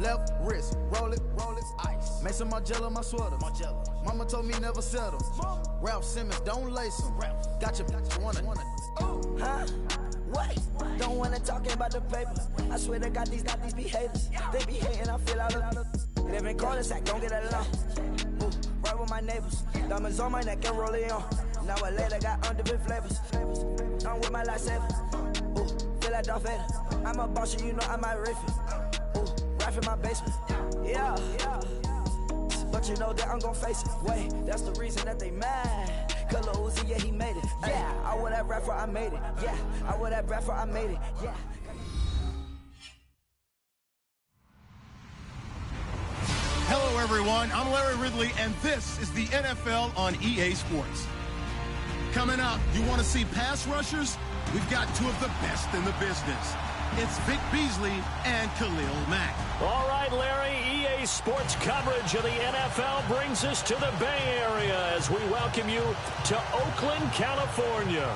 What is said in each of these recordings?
Left wrist, roll it, ice. Mason Margiela, my sweater. Mama told me never settle. Ralph Simmons, don't lace him. Got your wanna. Huh? What? Don't wanna talk about the paper. I swear to God, these be haters. They be hating, I feel out of. Live in cul-de-sac, don't get along. Ooh, right with my neighbors. Diamonds on my neck and rolling on. Now I later got underbit flavors. I'm with my lifesaver. Ooh, feel like Darth Vader. I'm a boss, you know I might riff it. Ooh, right in my basement. Yeah. But you know that I'm gon' face it. Wait, that's the reason that they mad. Color Uzi, yeah, he made it. Yeah, I would have rap for I made it. Yeah, I would have rap for I made it. Yeah. Hello, everyone. I'm Larry Ridley, and this is the NFL on EA Sports. Coming up, you want to see pass rushers? We've got two of the best in the business. It's Vic Beasley and Khalil Mack. All right, Larry, EA Sports coverage of the NFL brings us to the Bay Area as we welcome you to Oakland, California.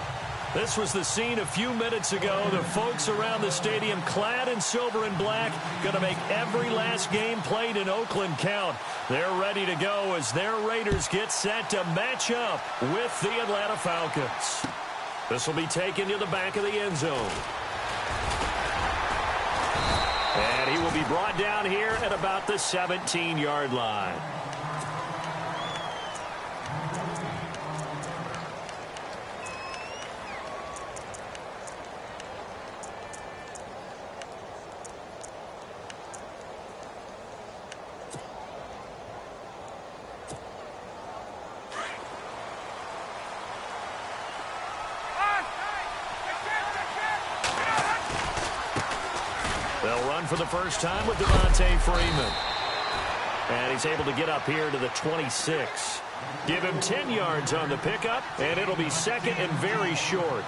This was the scene a few minutes ago. The folks around the stadium clad in silver and black going to make every last game played in Oakland count. They're ready to go as their Raiders get set to match up with the Atlanta Falcons. This will be taken to the back of the end zone. And he will be brought down here at about the 17-yard line. They'll run for the first time with Devontae Freeman. And he's able to get up here to the 26. Give him 10 yards on the pickup, and it'll be second and very short.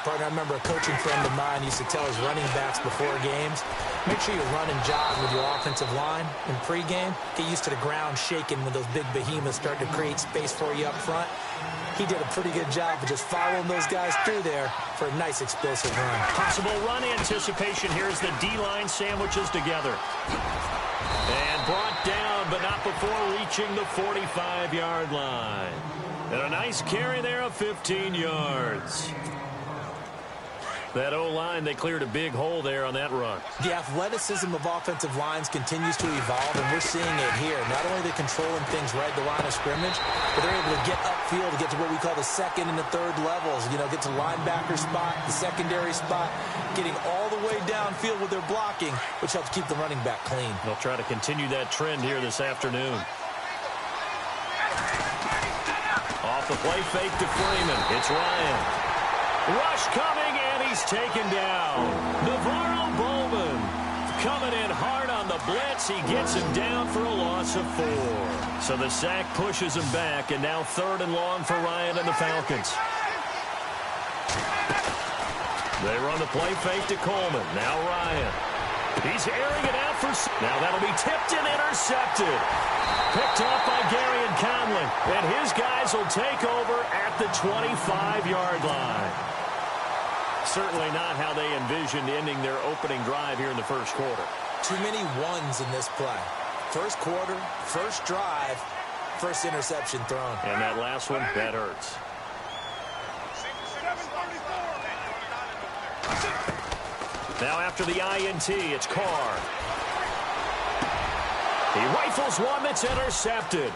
Partner, I remember a coaching friend of mine used to tell his running backs before games, make sure you run and jog with your offensive line in pregame. Get used to the ground shaking when those big behemoths start to create space for you up front. He did a pretty good job of just following those guys through there for a nice explosive run. Possible run anticipation. Here's the D-line sandwiches together. And brought down, but not before reaching the 45-yard line. And a nice carry there of 15 yards. That O-line, they cleared a big hole there on that run. The athleticism of offensive lines continues to evolve, and we're seeing it here. Not only are they controlling things right at the line of scrimmage, but they're able to get upfield to get to what we call the second and the third levels. You know, get to linebacker spot, the secondary spot, getting all the way downfield with their blocking, which helps keep the running back clean. They'll try to continue that trend here this afternoon. Off the play fake to Freeman. It's Ryan. Rush coming, and he's taken down. Navarro Bowman coming in hard on the blitz. He gets him down for a loss of 4. So the sack pushes him back, and now 3rd and long for Ryan and the Falcons. They run the play fake to Coleman. Now Ryan. He's airing it out for... Now that'll be tipped and intercepted. Picked off by Gary and Conlon. And his guys will take over at the 25-yard line. Certainly not how they envisioned ending their opening drive here in the first quarter. Too many ones in this play. First quarter, first drive, first interception thrown. And that last one, that hurts. Now after the INT, it's Carr. He rifles one that's intercepted.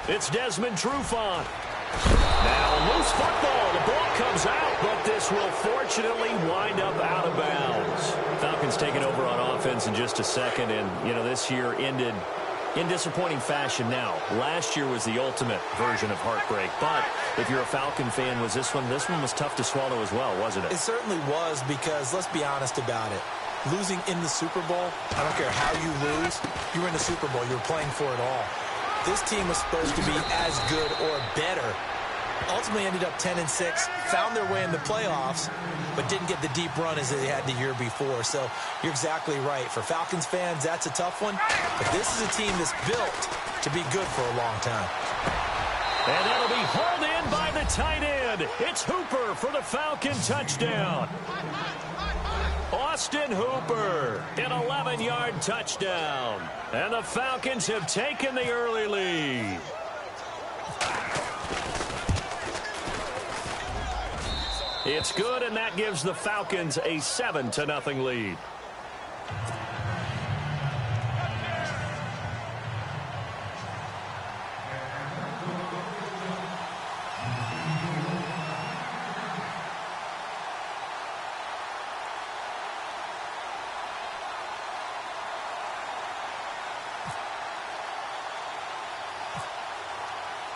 It's Desmond Trufant. Now loose football. The ball comes out, but this will fortunately wind up out of bounds. Falcons taking over on offense in just a second, and, you know, this year ended in disappointing fashion now. Last year was the ultimate version of heartbreak, but if you're a Falcon fan, was this one was tough to swallow as well, wasn't it? It certainly was, because let's be honest about it. Losing in the Super Bowl, I don't care how you lose, you were in the Super Bowl. You were playing for it all. This team was supposed to be as good or better. Ultimately ended up 10-6, found their way in the playoffs, but didn't get the deep run as they had the year before. So you're exactly right. For Falcons fans, that's a tough one. But this is a team that's built to be good for a long time. And that'll be hauled in by the tight end. It's Hooper for the Falcon touchdown. Austin Hooper, an 11-yard touchdown. And the Falcons have taken the early lead. It's good, and that gives the Falcons a 7-0 lead.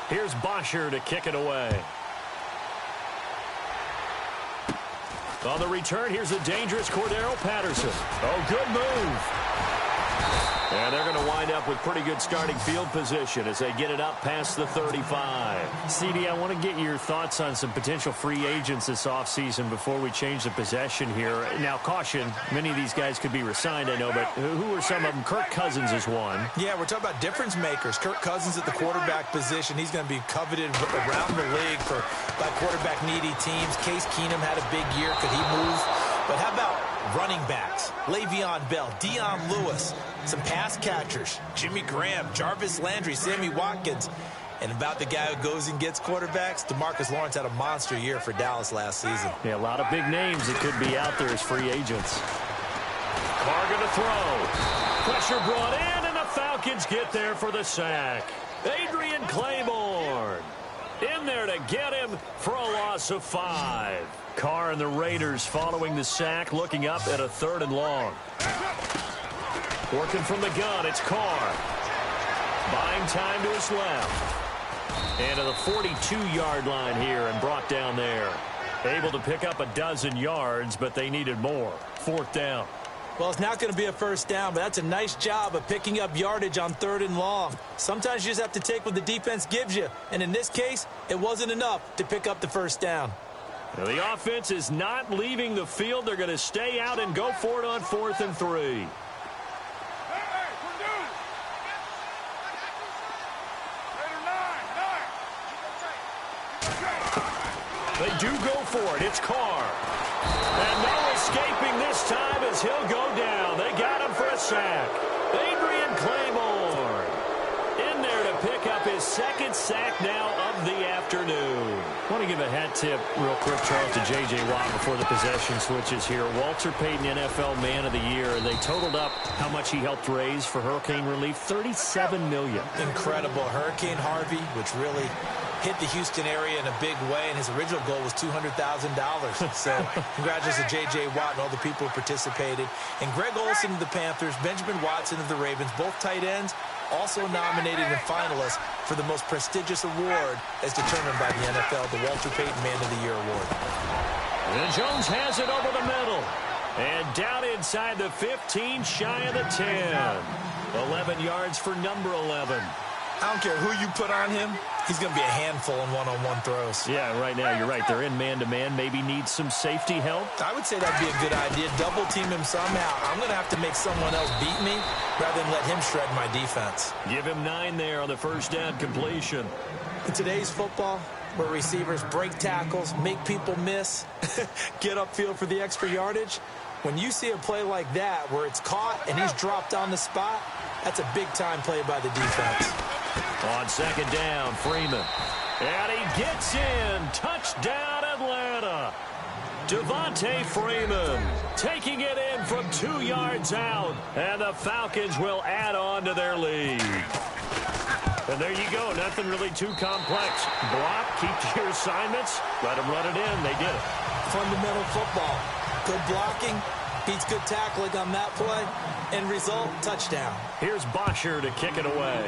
Here's Bosher to kick it away. On the return, here's a dangerous Cordero Patterson. Oh, good move. And they're going to wind up with pretty good starting field position as they get it up past the 35. CD, I want to get your thoughts on some potential free agents this offseason before we change the possession here. Now, caution, many of these guys could be re-signed, I know, but who are some of them? Kirk Cousins is one. Yeah, we're talking about difference makers. Kirk Cousins at the quarterback position. He's going to be coveted around the league by quarterback-needy teams. Case Keenum had a big year. Could he move? But how about running backs? Le'Veon Bell, Dion Lewis, some pass catchers, Jimmy Graham, Jarvis Landry, Sammy Watkins. And about the guy who goes and gets quarterbacks, DeMarcus Lawrence had a monster year for Dallas last season. Yeah, a lot of big names that could be out there as free agents. Carr going to throw. Pressure brought in, and the Falcons get there for the sack. Adrian Claiborne in there to get him for a loss of 5. Carr and the Raiders following the sack, looking up at a 3rd and long. Working from the gun, it's Carr. Buying time to his left. And to the 42-yard line here and brought down there. Able to pick up a dozen yards, but they needed more. 4th down. Well, it's not going to be a first down, but that's a nice job of picking up yardage on 3rd and long. Sometimes you just have to take what the defense gives you. And in this case, it wasn't enough to pick up the first down. Now, the offense is not leaving the field. They're going to stay out and go for it on 4th and 3. They do go for it. It's Carr. And no escaping this time as he'll go down. They got him for a sack. Adrian Claiborne in there to pick up his 2nd sack now of the afternoon. I want to give a hat tip real quick, Charles, to J.J. Watt before the possession switches here. Walter Payton, NFL Man of the Year. They totaled up how much he helped raise for hurricane relief, $37 million. Incredible. Hurricane Harvey, which really hit the Houston area in a big way, and his original goal was $200,000. So congratulations to J.J. Watt and all the people who participated. And Greg Olsen of the Panthers, Benjamin Watson of the Ravens, both tight ends, also nominated and finalists for the most prestigious award as determined by the NFL, the Walter Payton Man of the Year Award. And Jones has it over the middle. And down inside the 15, shy of the 10. 11 yards for number 11. I don't care who you put on him. He's going to be a handful in one-on-one throws. Yeah, right now, you're right. They're in man-to-man. Maybe need some safety help. I would say that'd be a good idea. Double team him somehow. I'm going to have to make someone else beat me rather than let him shred my defense. Give him 9 there on the first down completion. In today's football, where receivers break tackles, make people miss, get upfield for the extra yardage, when you see a play like that where it's caught and he's dropped on the spot, that's a big-time play by the defense. On 2nd down, Freeman. And he gets in. Touchdown, Atlanta. Devontae Freeman taking it in from 2 yards out. And the Falcons will add on to their lead. And there you go. Nothing really too complex. Block, keep your assignments, let them run it in. They did it. Fundamental football. Good blocking beats good tackling on that play. End result, touchdown. Here's Bosher to kick it away.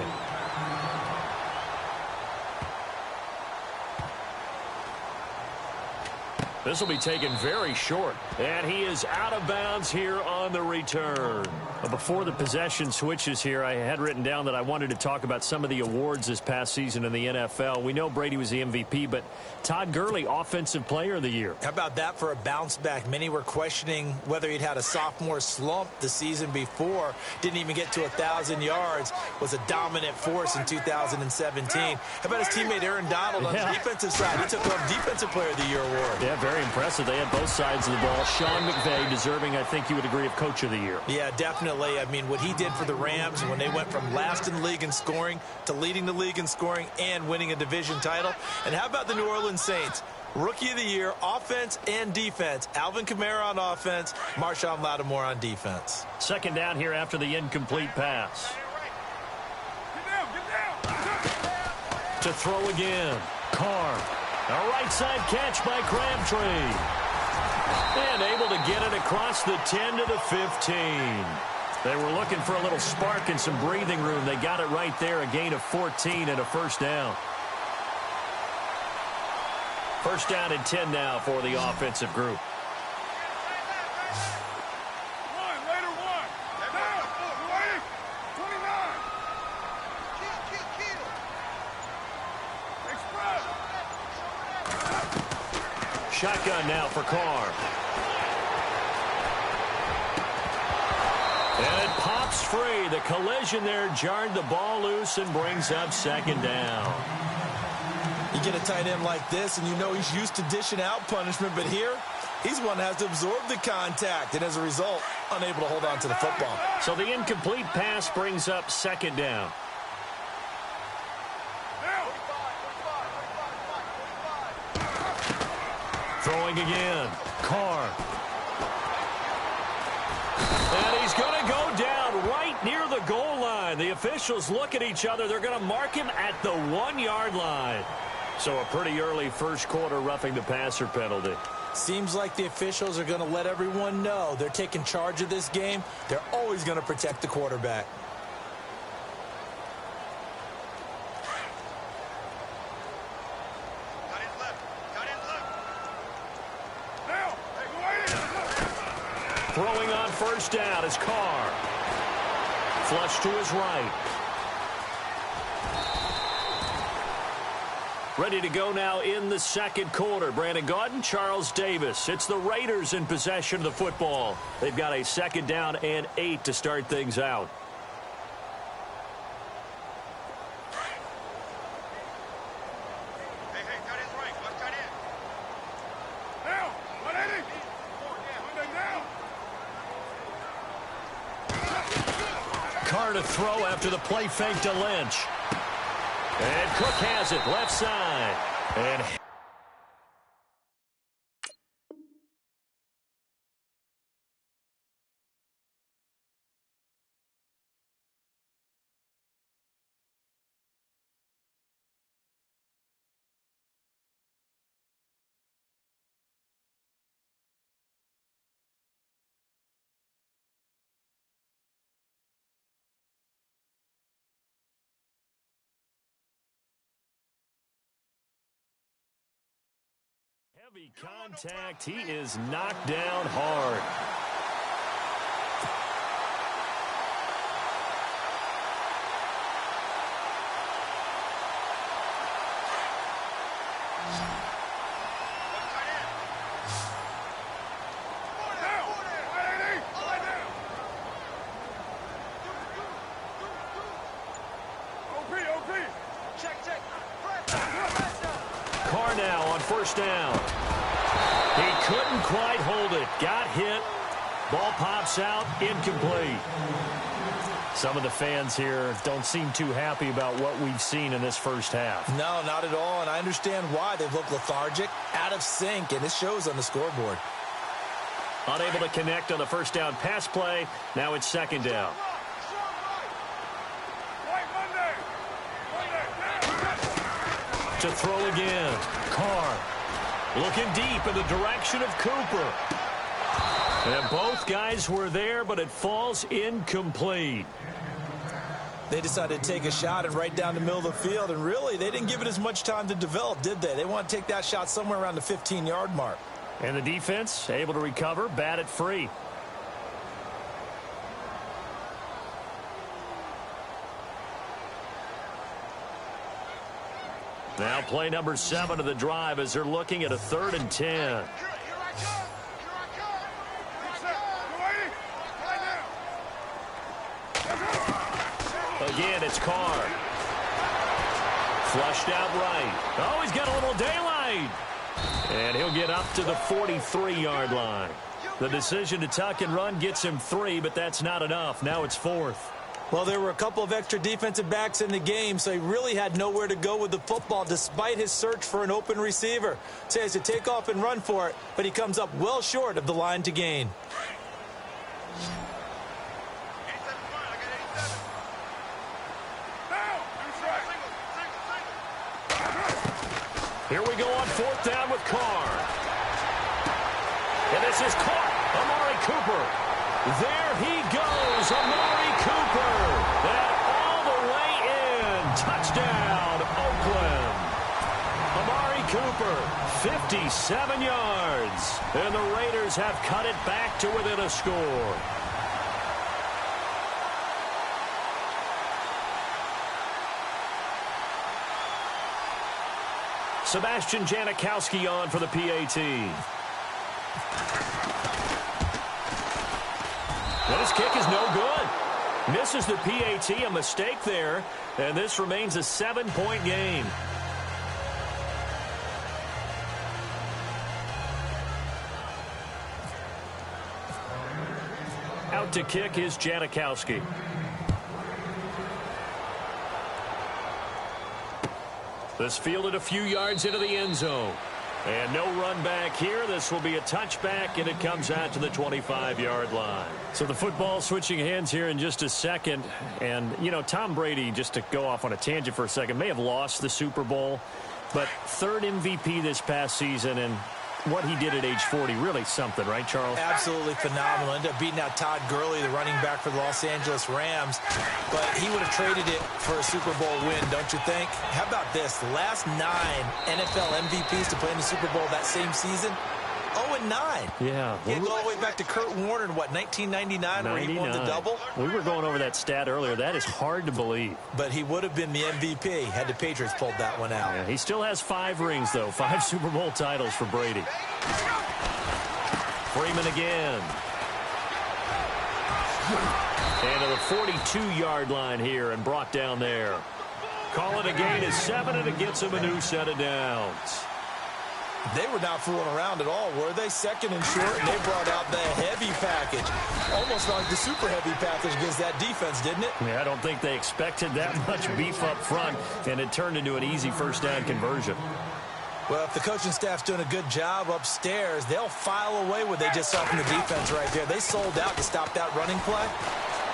This will be taken very short. And he is out of bounds here on the return. Before the possession switches here, I had written down that I wanted to talk about some of the awards this past season in the NFL. We know Brady was the MVP, but Todd Gurley, Offensive Player of the Year. How about that for a bounce back? Many were questioning whether he'd had a sophomore slump the season before. Didn't even get to 1,000 yards. Was a dominant force in 2017. How about his teammate Aaron Donald on the defensive side? He took home Defensive Player of the Year award. Yeah, very Very impressive. They had both sides of the ball. Sean McVay deserving, I think you would agree, of Coach of the Year. Yeah, definitely. I mean, what he did for the Rams when they went from last in the league in scoring to leading the league in scoring and winning a division title. And how about the New Orleans Saints? Rookie of the Year, offense and defense. Alvin Kamara on offense, Marshawn Lattimore on defense. Second down here after the incomplete pass. To throw again. Carr. A right side catch by Crabtree. And able to get it across the 10 to the 15. They were looking for a little spark and some breathing room. They got it right there. A gain of 14 and a first down. First down and 10 now for the offensive group. Shotgun now for Carr. And it pops free. The collision there jarred the ball loose and brings up second down. You get a tight end like this, and you know he's used to dishing out punishment, but here, he's one that has to absorb the contact, and as a result, unable to hold on to the football. So the incomplete pass brings up second down. Throwing again. Carr. And he's going to go down right near the goal line. The officials look at each other. They're going to mark him at the 1-yard line. So a pretty early first quarter roughing the passer penalty. Seems like the officials are going to let everyone know they're taking charge of this game. They're always going to protect the quarterback. Throwing on first down is Carr. Flush to his right. Ready to go now in the second quarter. Brandon Gaudin, Charles Davis. It's the Raiders in possession of the football. They've got a second down and 8 to start things out. Carr to throw after the play fake to Lynch. And Cook has it left side. And heavy contact. He is knocked down hard. Carr now on first down. He couldn't quite hold it. Got hit. Ball pops out. Incomplete. Some of the fans here don't seem too happy about what we've seen in this first half. No, not at all, and I understand why. They look lethargic, out of sync, and it shows on the scoreboard. Unable to connect on the first down pass play. Now it's second down. To throw again. Carr looking deep in the direction of Cooper. And both guys were there, but it falls incomplete. They decided to take a shot and right down the middle of the field, and really, they didn't give it as much time to develop, did they? They want to take that shot somewhere around the 15-yard mark. And the defense able to recover, bat it free. Now play number 7 of the drive as they're looking at a 3rd and 10. Again, it's Carr. Flushed out right. Oh, he's got a little daylight. And he'll get up to the 43-yard line. The decision to tuck and run gets him 3, but that's not enough. Now it's 4th. Well, there were a couple of extra defensive backs in the game, so he really had nowhere to go with the football despite his search for an open receiver. So he has to take off and run for it, but he comes up well short of the line to gain. Here we go on 4th down with Carr. And this is caught. Amari Cooper. There he goes, Amari Cooper. And all the way in. Touchdown, Oakland. Amari Cooper, 57 yards. And the Raiders have cut it back to within a score. Sebastian Janikowski on for the PAT. Well, his kick is no good. Misses the PAT, a mistake there, and this remains a 7-point game. Out to kick is Janikowski. This fielded a few yards into the end zone. And no run back here. This will be a touchback, and it comes out to the 25-yard line. So the football switching hands here in just a second. And, you know, Tom Brady, just to go off on a tangent for a second, may have lost the Super Bowl, but 3rd MVP this past season, and what he did at age 40, really something, right, Charles? Absolutely phenomenal. Ended up beating out Todd Gurley, the running back for the Los Angeles Rams. But he would have traded it for a Super Bowl win, don't you think? How about this? The last 9 NFL MVPs to play in the Super Bowl that same season, 0-9. Yeah. You go all the way back to Kurt Warner in, what, 1999, where he won the double? We were going over that stat earlier. That is hard to believe. But he would have been the MVP had the Patriots pulled that one out. Yeah, he still has 5 rings, though. 5 Super Bowl titles for Brady. Freeman again. And to the 42-yard line here and brought down there. Call it a gain of 7, and it gets him a new set of downs. They were not fooling around at all, were they? 2nd and short, and they brought out the heavy package. Almost like the super heavy package against that defense, didn't it? Yeah, I don't think they expected that much beef up front, and it turned into an easy 1st down conversion. Well, if the coaching staff's doing a good job upstairs, they'll file away what they just saw from the defense right there. They sold out to stop that running play.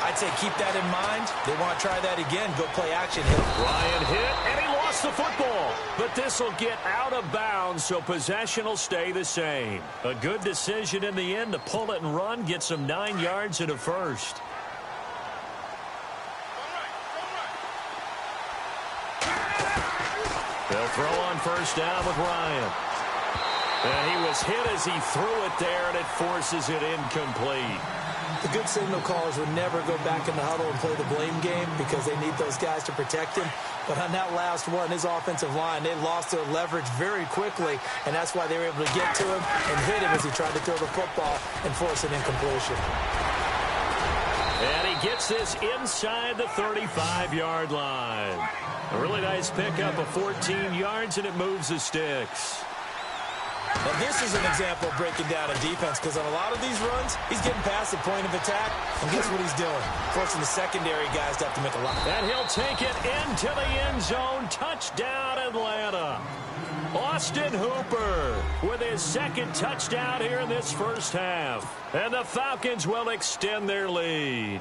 I'd say keep that in mind. They want to try that again. Go play action hit. Ryan hit, and he lost the football. But this will get out of bounds, so possession will stay the same. A good decision in the end to pull it and run, get some 9 yards and a 1st. They'll throw on 1st down with Ryan. And he was hit as he threw it there, and it forces it incomplete. The good signal callers would never go back in the huddle and play the blame game because they need those guys to protect him. But on that last one, his offensive line, they lost their leverage very quickly, and that's why they were able to get to him and hit him as he tried to throw the football and force an incompletion. And he gets this inside the 35-yard line. A really nice pickup of 14 yards, and it moves the sticks. Now, this is an example of breaking down a defense because on a lot of these runs, he's getting past the point of attack, and guess what he's doing? Forcing the secondary guys to have to make a lot. And he'll take it into the end zone. Touchdown, Atlanta. Austin Hooper with his 2nd touchdown here in this 1st half. And the Falcons will extend their lead.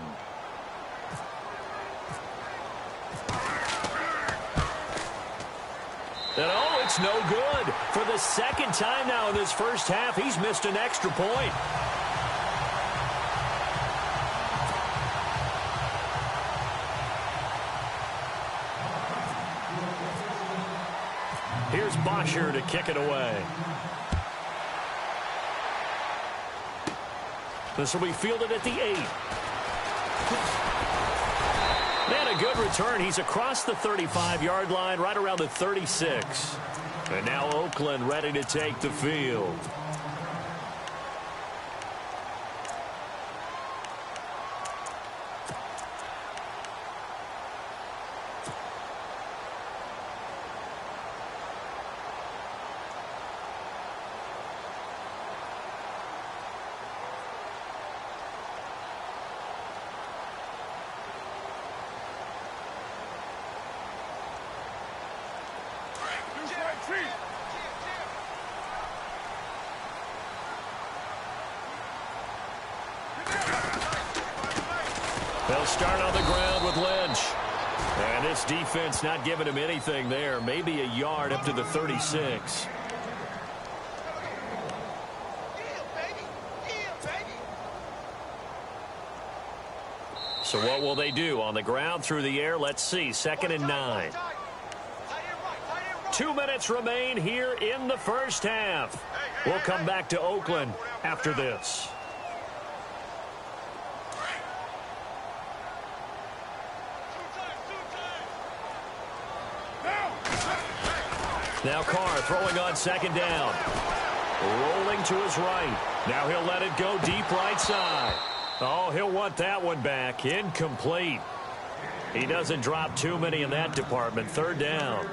And oh, it's no good. For the 2nd time now in this 1st half, he's missed an extra point. Here's Bosher to kick it away. This will be fielded at the 8. And a good return. He's across the 35-yard line, right around the 36. And now Oakland ready to take the field. They'll start on the ground with Lynch. And this defense not giving him anything there. Maybe a yard up to the 36. So what will they do? On the ground, through the air? Let's see. 2nd and 9. 2 minutes remain here in the first half. We'll come back to Oakland after this. Now Carr throwing on 2nd down. Rolling to his right. Now he'll let it go deep right side. Oh, he'll want that one back. Incomplete. He doesn't drop too many in that department. 3rd down.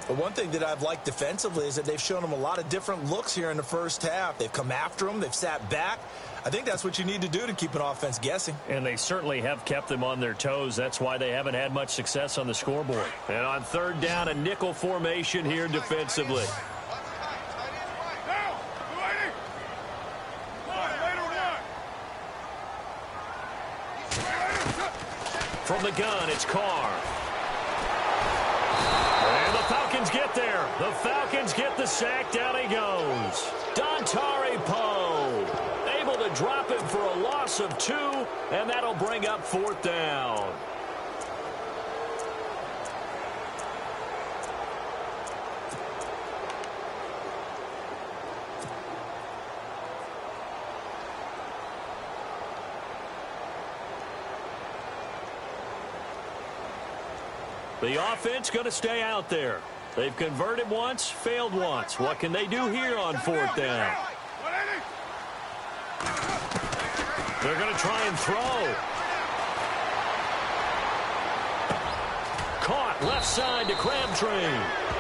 But one thing that I've liked defensively is that they've shown him a lot of different looks here in the first half. They've come after him. They've sat back. I think that's what you need to do to keep an offense guessing. And they certainly have kept them on their toes. That's why they haven't had much success on the scoreboard. And on 3rd down, a nickel formation here defensively. From the gun, it's Carr. And the Falcons get there. The Falcons get the sack. Down he goes. Dontari Poe able to drop him for a loss of 2, and that'll bring up 4th down. The offense going to stay out there. They've converted once, failed once. What can they do here on 4th down? They're going to try and throw. Caught left side to Crabtree.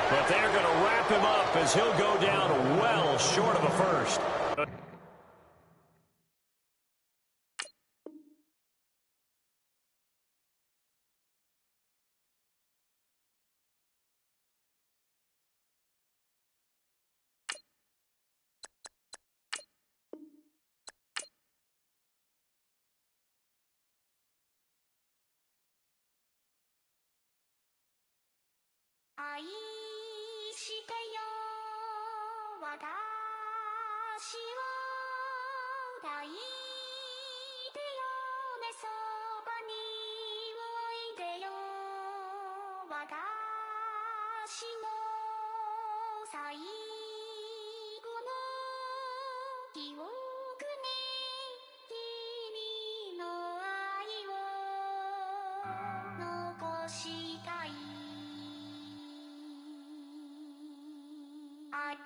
But they're going to wrap him up as he'll go down well short of a first.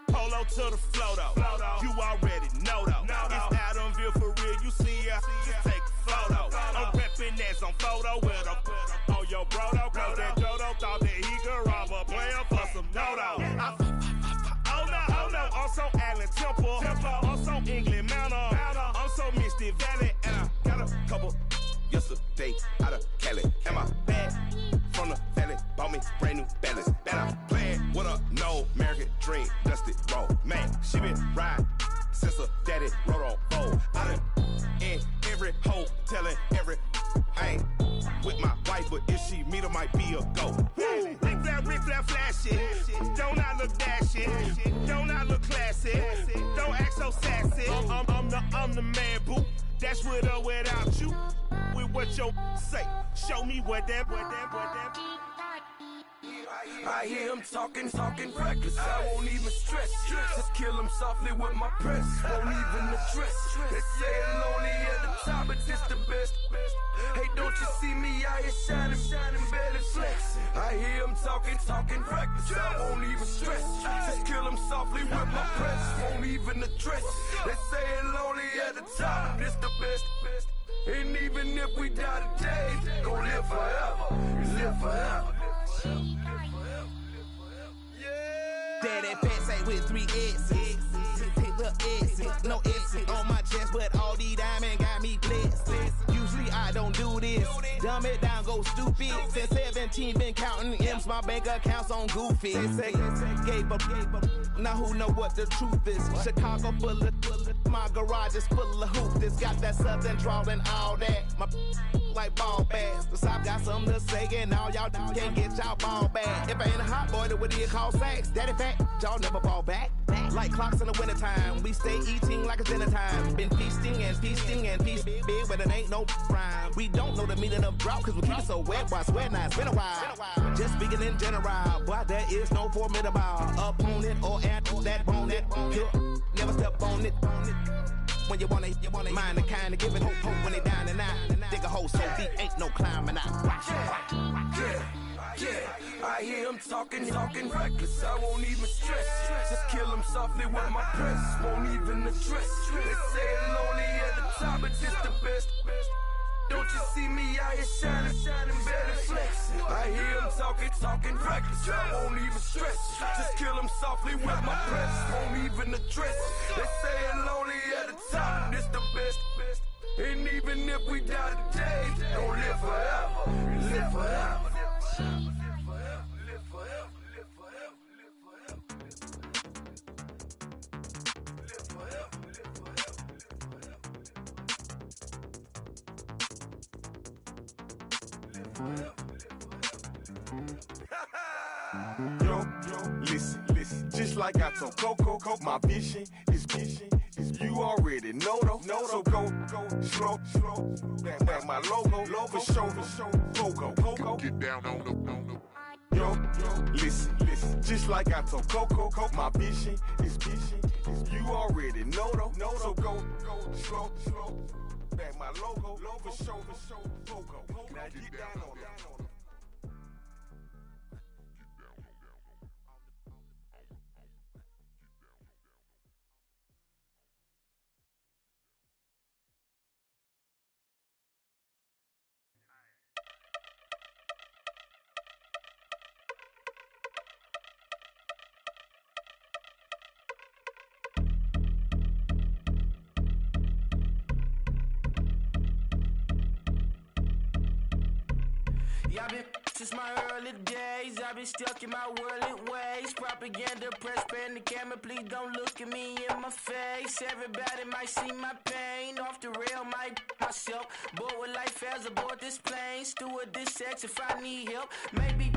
Polo to the flow though. You already know though. It's Adamville for real. You see ya. Just take a photo. I'm reppin' as on photo with a on your bro though. Cause that Dodo thought that he could rob a player for some dodo. Oh no. Also Allen Temple. Also England Mountain. Also Mystic Valley. And I got a couple yesterday out of Cali. Am I bad from the valley? Bought me brand new balance. And I'm playing with a no American dream. Dusted roll. Man, she been riding since her daddy rode on fold. I done in every hole telling every I ain't with my wife, but if she meet her, might be a go. Rick Flair flashing. Don't I look dashing? Don't I look classy? Don't act so sassy. I'm the man, boo. That's with or without you. With what your say. Show me what that. I hear him talking reckless. I won't even stress. Just kill him softly with my press. Won't even address. They say I'm lonely at the top, but this the best. Hey, don't you see me out here shining, belly flex. I hear him talking reckless. I won't even stress. Just kill him softly with my press. Won't even address. They say I'm lonely at the top, this the best. And even if we die today, gon' live forever. Live forever. Daddy pants ain't with 3 S's. Little S's, no S's on my chest, but all these diamonds got me blessed. Usually I don't do this. Dumb it down, go go stupid. Since 17, been counting M's, my bank accounts on Goofy. Say, gave up. Now who know what the truth is? Chicago full of my garage is full of hoops. It's got that southern drawl and all that. My like ball bags. The South got something to say, and all y'all can't get y'all ball back. If I ain't a hot boy, then what do you call sacks? Daddy fat, y'all never ball back. Like clocks in the wintertime, we stay eating like it's dinner time. Been feasting and feasting and feast big, but it ain't no rhyme. We don't know the meaning of drought, cause we keep it so wet. Boy, I swear now it's been a while. Just speaking in general, boy, there is no formidable opponent or that bone that never step on it. When you wanna mind the kind of giving hope when they down and out. Dig a hole so deep, ain't no climbing out. Yeah, I hear him talking reckless. I won't even stress. Just kill him softly with my press. Won't even address. They say it lonely at the top, but this the best. Don't you see me out here shining, better flex. I hear him talking reckless. I won't even stress. Just kill him softly with my press. Won't even address. They say it lonely at the top, this the best. And even if we die today, don't live forever. Live forever. Yo, listen, just like I told Coco, my vision is you already know though. So go slow, back my logo, for show, Coco, get down on the. Yo, listen, just like I told Coco, my vision is you already know though. So go slow, back my logo, for show, Coco, now get down on that. I've been since my early days, I've been stuck in my worldly ways. Propaganda, press, pan the camera, please don't look at me in my face. Everybody might see my pain, off the rail, might myself. Bored with life as aboard this plane, steward this sex if I need help. Maybe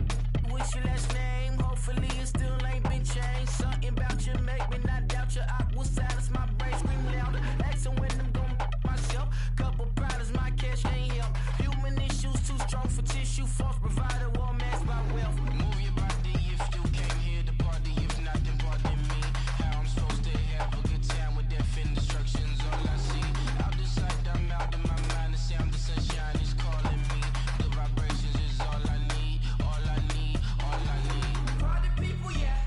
what's your last name? Hopefully it still ain't been changed. Something about you make me not doubt your aqua silence, my brain scream louder. Asking when I'm gonna myself. Couple problems, my cash ain't help. Human issues too strong for tissue. False provider, war masked by wealth. Move your body if you came here to party. If not, then pardon me. How I'm supposed to have a good time with death and destruction's all I see. Out the sight, I'm out of my mind. The sound of sunshine is calling me. The vibrations is all I need. All I need, all I need. Party people, yeah.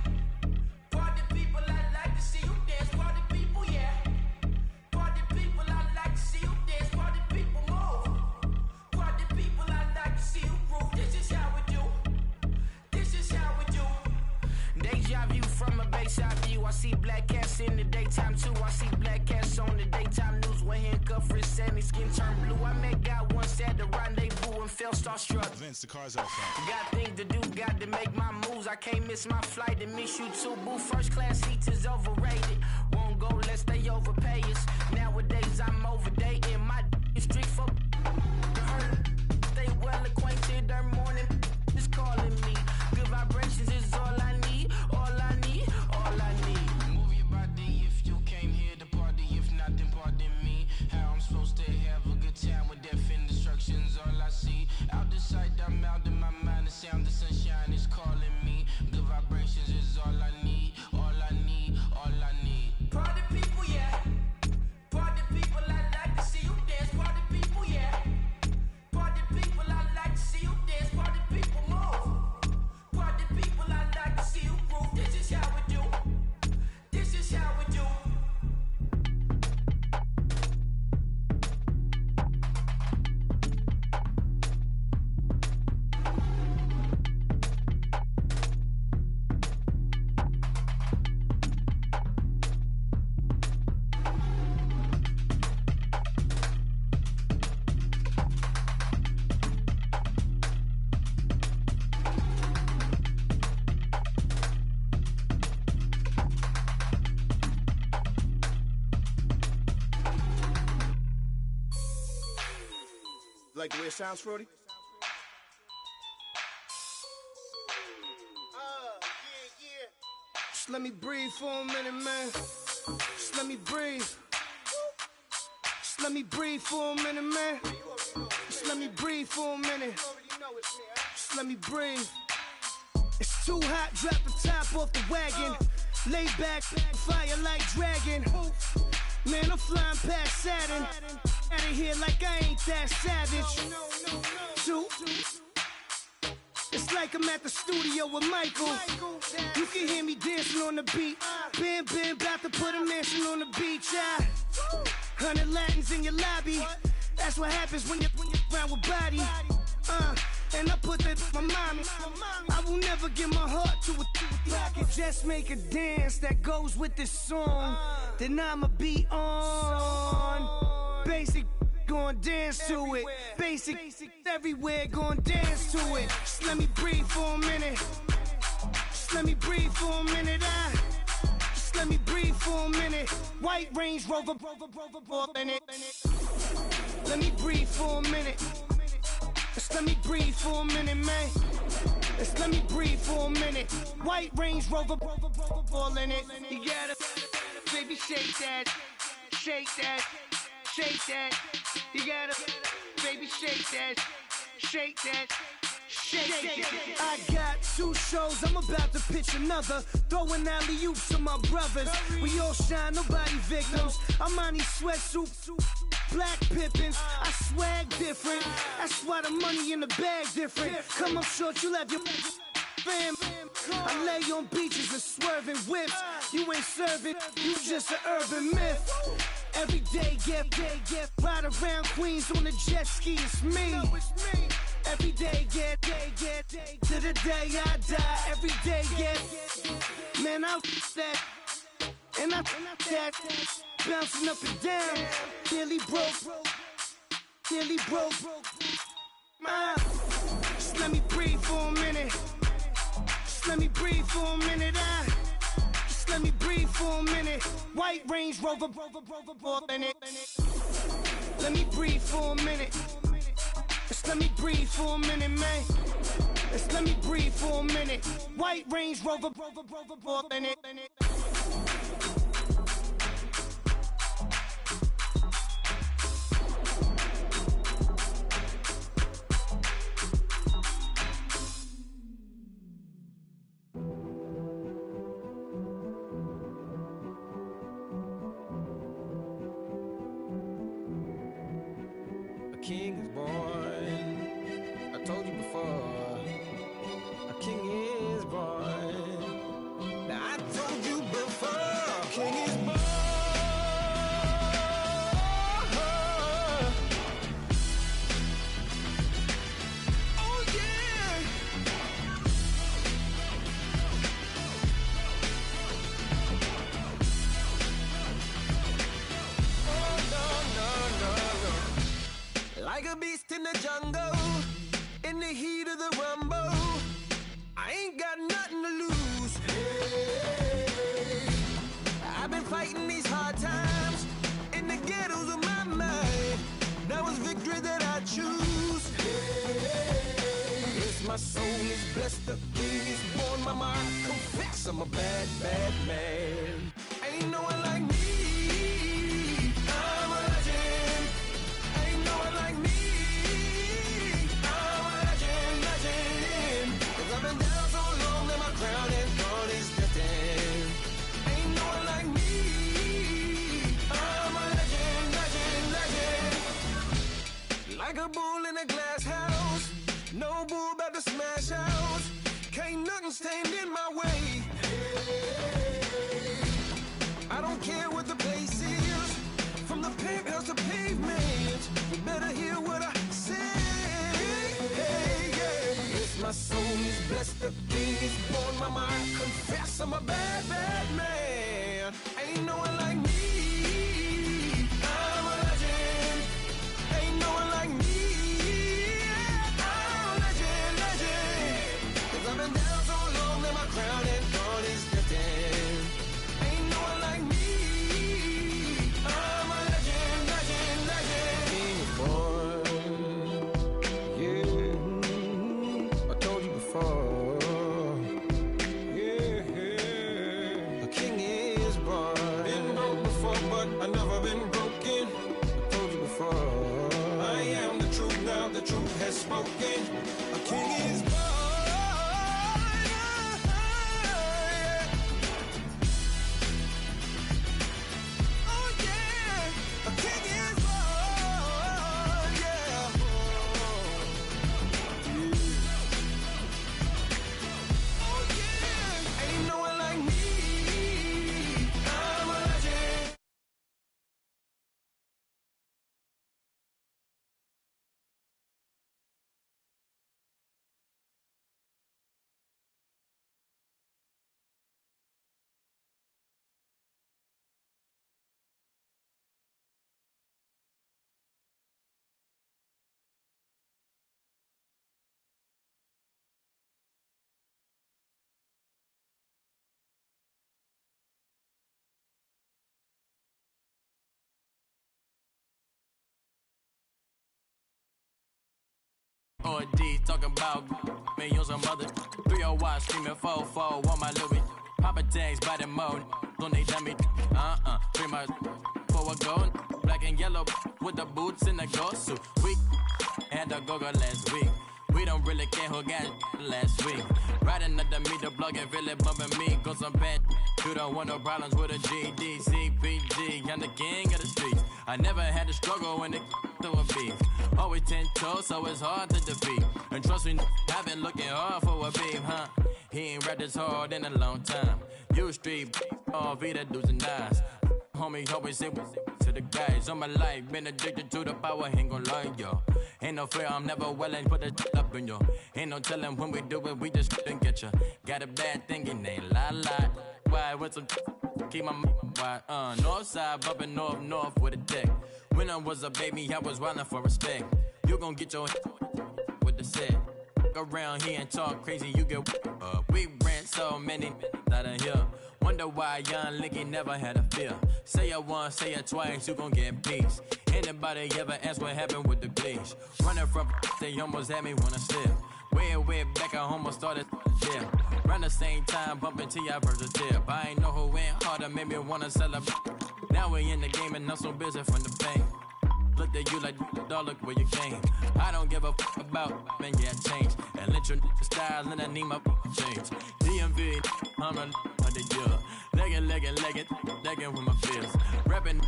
Party people, I like to see you dance. Party people, yeah. Party people, I like to see you dance. Party people, move. Party people, I like to see you groove. This is how we do. This is how we do. Deja vu from a bayside view. I see black cats in the daytime too. I see black cats on the daytime news. When handcuffed, wrist and his skin turned blue. I met God once at the rendezvous and felt starstruck. Vince, the car's outside. Got things to do, got to make my moves. I can't miss my flight and miss you too. Boo, first class seats is overrated. Won't go, let's stay overpay us. Nowadays I'm overdating. My is strict for stay well acquainted. Their morning is calling me. Good vibrations is all I need. All I need, all I need. Move your body if you came here to party. If not, then pardon me. How I'm supposed to have a good time with death and destruction's all I see. Out the sight, I'm out of my mind. The sound of sunshine is calling me. Good vibrations is all I need. All I need, all I need. Party people, yeah. Party people, I like to see you dance. Party people, yeah. Party people, I like to see you like the way it sounds, Frody? Just let me breathe for a minute, man. Just let me breathe. Just let me breathe for a minute, man. Just let me breathe for a minute. Just let me breathe. It's too hot, drop the top off the wagon. Lay back, fire like dragon. Man, I'm flying past Saturn. Out of here like I ain't that savage. Two. It's like I'm at the studio with Michael. You can hear me dancing on the beat. Bam, bam, about to put a mansion on the beach. 100 Latins in your lobby. That's what happens when you're around with body. And I put that in my mommy. I will never give my heart to a I can just make a dance that goes with this song. Then I'ma be on. Basic, gon' dance to it. Basic, everywhere, gon' dance to it. Just let me breathe for a minute. Just let me breathe for a minute. Just let me breathe for a minute. White Range Rover, in it. Let me breathe for a minute. Just let me breathe for a minute, man. Just let me breathe for a minute. White Range Rover, all in it. You gotta, baby, shake that, shake that, shake that. You gotta, baby, shake that, shake that. Shake. I got 2 shows, I'm about to pitch another. Throwing alley-oops to my brothers. We all shine, nobody victims. I'm on these sweatsuits, black Pippins. I swag different. That's why the money in the bag different. Come up short, you'll have your fam. I lay on beaches and swerving whips. You ain't serving, you just an urban myth. Every day get ride around Queens on a jet ski, it's me. Every day get to the day I die. Every day get, man, I that, and I that, bouncing up and down, nearly broke. Just let me breathe for a minute. Just let me breathe for a minute. Just let me breathe for a minute. White Range Rover, in it. Let me breathe for a minute. Just let me breathe for a minute, man. Just let me breathe for a minute. White Range Rover, in it. A king is born. I told you before, a king is born. Now I told you before, a king is born. Oh yeah. Oh no. Like a beast in the jungle, in the heat of the rumble, I ain't got nothing to lose. Hey, I've been fighting these hard times in the ghettos of my mind. Now it's victory that I choose. Hey, yes, my soul is blessed, the king is born. Mama, I confess I'm a bad, bad man. Ain't no one like me. I'm a legend. Ain't no one like me. I've been down so long that my crown and throne is destined. Ain't no one like me. I'm a legend. Like a bull in a glass house, no bull about to smash house. Can't nothing stand in my way. I don't care what the place is, from the penthouse to pavement. You better hear what I say. My soul is blessed, the king is born. Mama, I confess I'm a bad, bad man. Ain't no one like me. I'm a legend. Ain't no one like me. I'm a legend. 'Cause I've been down so long that my crown and throne is destined. Ain't no one like me. I'm a legend. King is born. OD talking about me on some other 301 screaming 4-4 on my Louis. Papa tags by the mode, don't they dummy? Pretty much for a gold, black and yellow with the boots and the gold suit. We had the go-go last week. We don't really care who got it last week. Riding under me, the blog and really bumping me. Cause I'm bad. You don't want no problems with a GD, CPG. I'm the king of the streets. I never had to struggle when it to a beef. Always 10 toes, so it's hard to defeat. And trust me, I've been looking hard for a beef, huh? He ain't rapped this hard in a long time. You street, all Vita dudes and eyes. Homie always say to the guys on my life, been addicted to the power, ain't gon' lie, yo. Ain't no fear, I'm never willing, put the up in yo. Ain't no telling when we do it, we just didn't get ya. Got a bad thing, it ain't lie. Why with some keep my wide, north side, bumping north with a deck. When I was a baby, I was wildin' for respect. You gon' get your with the set. Around here and talk crazy, you get we ran so many out of here. Wonder why young Licky never had a fear. Say it once, say it twice, you gon' get peace. Anybody ever ask what happened with the bleach? Running from they almost had me wanna slip. Way back, I almost started there. Around the same time, bumping T.I. versus tip. I ain't know who went harder, made me wanna celebrate. Now we in the game and I'm so busy from the pain. Looked at you like, dog, look where you came. I don't give a about, man, yeah, change. And let your style and I need my change. DMV, I'm a the year. Legging with my fears. Rapping,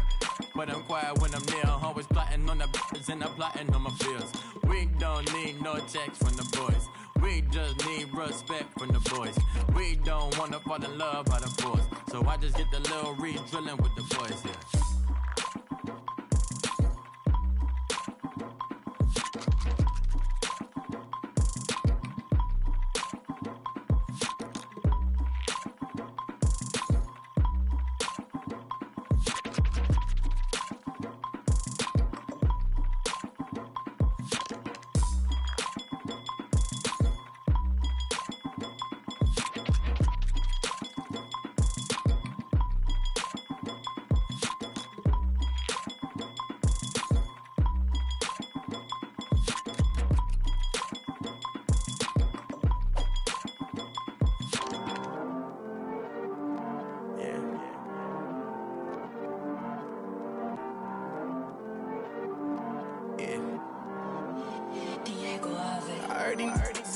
but I'm quiet when I'm near. Always plotting on the bitches and I'm plotting on my fears. We don't need no checks from the boys. We just need respect from the boys. We don't wanna fall in love by the force. So I just get the little reeds drilling with the boys, yeah.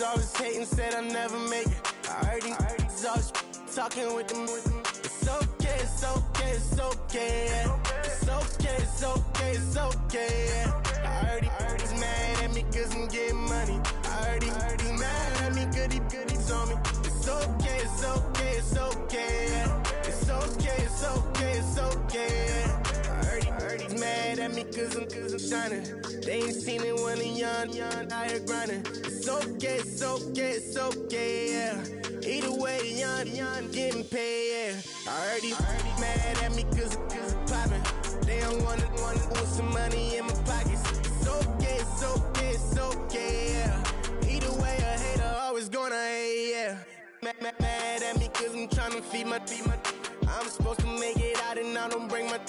Always hating, said I'll never make it. I heard he's always talking with them. It's okay, it's okay, it's okay. It's okay, it's okay, it's okay. I heard he's mad at me cause I'm getting money. I heard he's mad at me cause he's on me. It's okay, it's okay, it's okay. It's okay, it's okay, it's okay. I heard he's mad at me cause I'm shining. They ain't seen it when I'm young, out here grinding. It's okay, it's okay, it's okay, yeah. Either way, young, getting paid, yeah. I heard he's mad at me cause I'm poppin'. They don't wanna put some money in my pockets. It's okay, it's okay, it's okay, yeah. Either way, a hater always gonna hate, yeah. Mad at me cause I'm tryna feed my I'm supposed to make it out and I don't bring my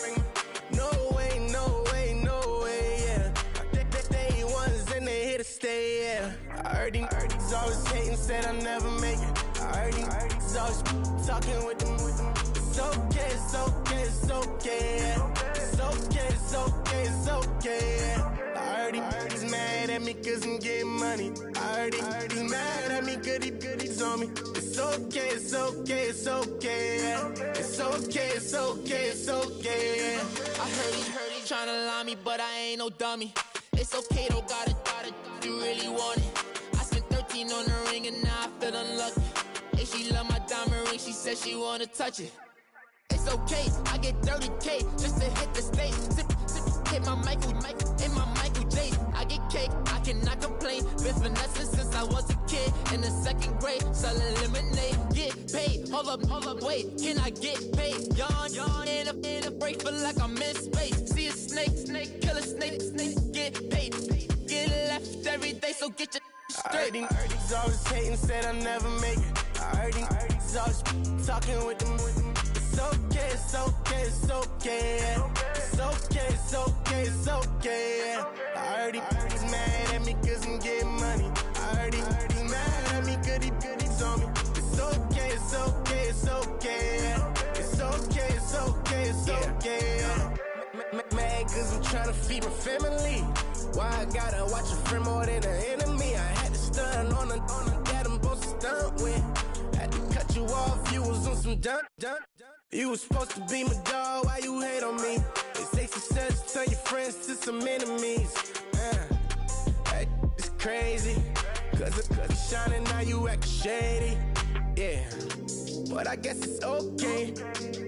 No way, no way, no way, yeah. They ones and they here to stay, yeah. I heard he's always hating, said I'll never make it. I heard he's always talking with them. It's okay, it's okay, it's okay, yeah. It's okay, it's okay, it's okay, yeah. I heard he's mad at me cause I'm getting money. I heard he's mad at me cause he's on me. It's okay, it's okay, it's okay, yeah. It's okay, it's okay, it's okay, yeah. I heard he tryna lie me, but I ain't no dummy. It's okay, though, got it, you really want it. I spent 13 on the ring and now I feel unlucky. And she love my diamond ring, she said she wanna touch it. It's okay, I get 30K just to hit the stage. Sip, hit my Michael, in my Michael J. I get cake, I cannot complain. Been finessing since I was a kid in the 2nd grade, selling lemonade. Get paid, hold up, wait, can I get paid? Yawn, in a break, feel like I'm in space. See a snake, kill a snake, get paid. Get left every day, so get your straight. I heard he's always hating, said I'll never make it. I heard he's always talking with them. It's It's okay, it's okay, it's okay. It's okay, it's okay, it's okay. I heard he's mad at me cause I'm getting money. I heard he's mad at me cause he's on me. It's okay, it's okay, it's okay. It's okay, it's okay, it's okay. Mad cause I'm tryna feed my family. Why I gotta watch a friend more than an enemy? I had to stun on the that I'm supposed to stunt with. Had to cut you off, you was on some dun. You was supposed to be my dog, why you hate on me? It takes success to turn your friends to some enemies. Hey, it's crazy. Cause you shining, now you acting shady. Yeah, but I guess it's okay.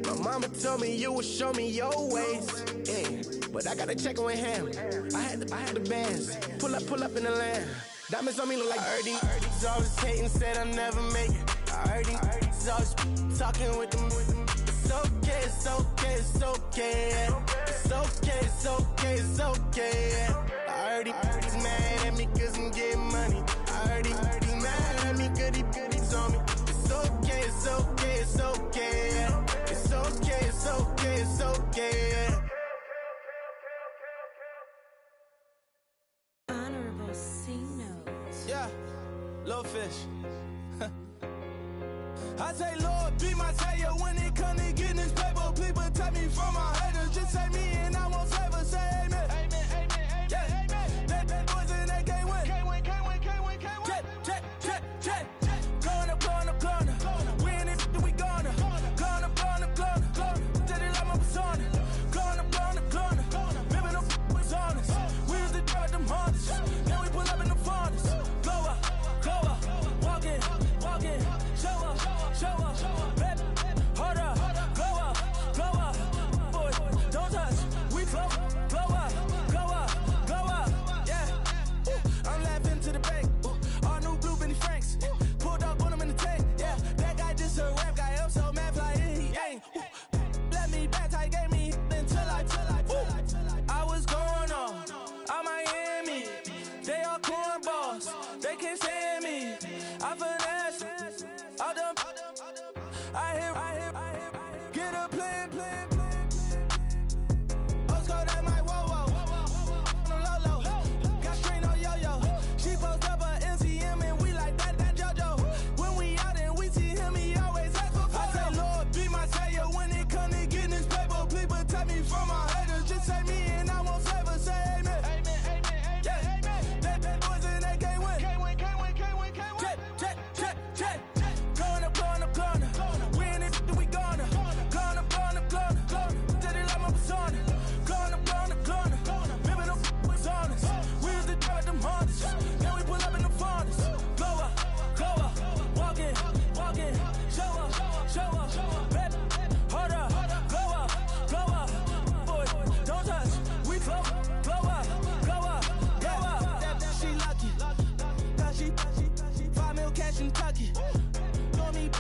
My mama told me you would show me your ways. Yeah, but I gotta check with him. I had the bands. Pull up in the land. Diamonds on me look like Ernie. He's always hating, said I'll never make it. I heard he's always talking with them. It's okay, it's okay, it's okay. It's okay, it's okay, it's okay. I heard he's mad at me cause I'm getting money. I heard he's mad at me cause he's on me. It's okay, it's okay, it's okay. It's okay, it's okay, it's okay. Honorable C notes. Yeah, little fish. I say, Lord, be my savior when it come to getting this paper. Please protect me from my haters. Just say me and I won't save us. Say amen. Amen, amen, amen, yeah. Amen. That boys and they can't win. Can't win, can't win, can't win, can't win. Check. Gonna. Win it, we gonna. Gonna. Tell it like my persona. Gonna. Remember the was honest. We was the drug them hardest. Now we pull up in the furnace. Go up. Walk in. Show up. Baby, hold up. Go up. Boy, don't touch. We flow up. Yeah. I'm laughing to the bank. All new blue Benny Franks. Pulled up on him in the tank. Yeah, that guy just a rap guy. I'm so mad, fly in, he ain't. Let me back, tight gave me until I was going on Miami. They all cornballs. They can't stand me. I finesse. All them. I hear. Get a plan. Let's go that my whoa. Low. Got strain on yo. She post up a MCM and we like that JoJo. When we out and we see him, he always ask for photo. I say, Lord, be my savior when it come to getting this paper. Please protect me from my haters. Just say me and I won't save us. Say amen. Amen. Yeah. That boys and they can't win. Can't win. Check. Gonna. Win it, we gonna. Gonna. Tell it like my persona. Gonna. Remember the was honest. We was the drug them hardest. Now we pull up in the furnace. Go up. Walk in. Show up. Baby, hold up. Go up. Boy, don't touch. We flow up. She lucky. Cause she 5 mil cash in Kentucky. Know me.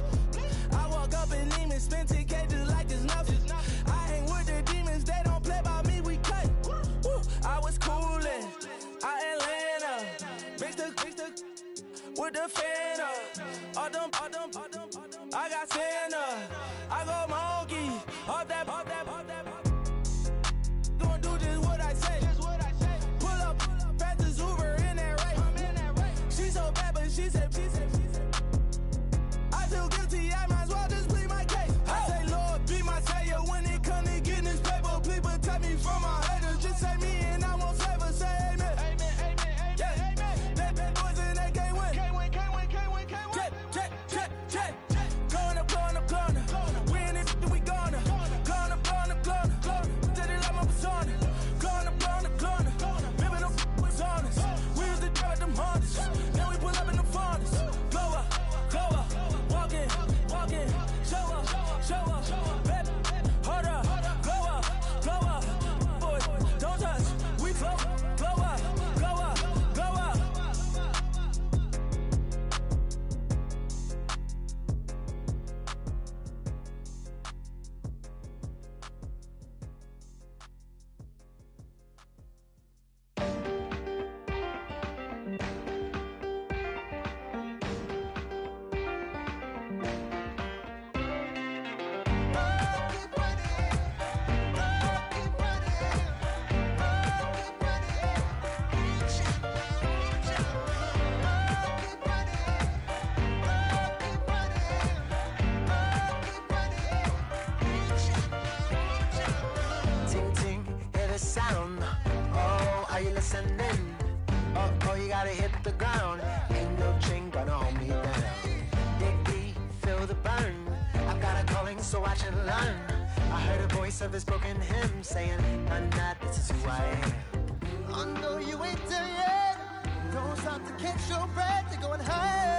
I walk up in Neiman, spend 10K just like it's nothing. I hang with the demons, they don't play by me, we cut. I was coolin', Atlanta. Mixed the with the fan up. All them. I got Santa. I go monkey. Off that. Gonna do just what I say. Pull up, pass the Uber in that right. She so bad, but she said. I feel guilty, I might as well just plead my case. I say, Lord, be my savior when it come to getting this paper. Please protect me from my haters. Just say me and I won't save us. Say amen. Amen. Yeah. That boys and they can't win. Can't win. Check. Gonna. Win it, we gonna. Gonna. Tell it like my persona. Gonna. Remember the was honest. We was the drug them hardest. Now we pull up in the furnace. descending. Oh, you gotta hit the ground. Ain't no chain gonna hold me down. Dig deep, feel the burn. I've got a calling, so watch and learn. I heard a voice of this broken hymn saying, I'm not, this is who I am. I know you ain't there yet. Don't stop to catch your breath. You're going higher.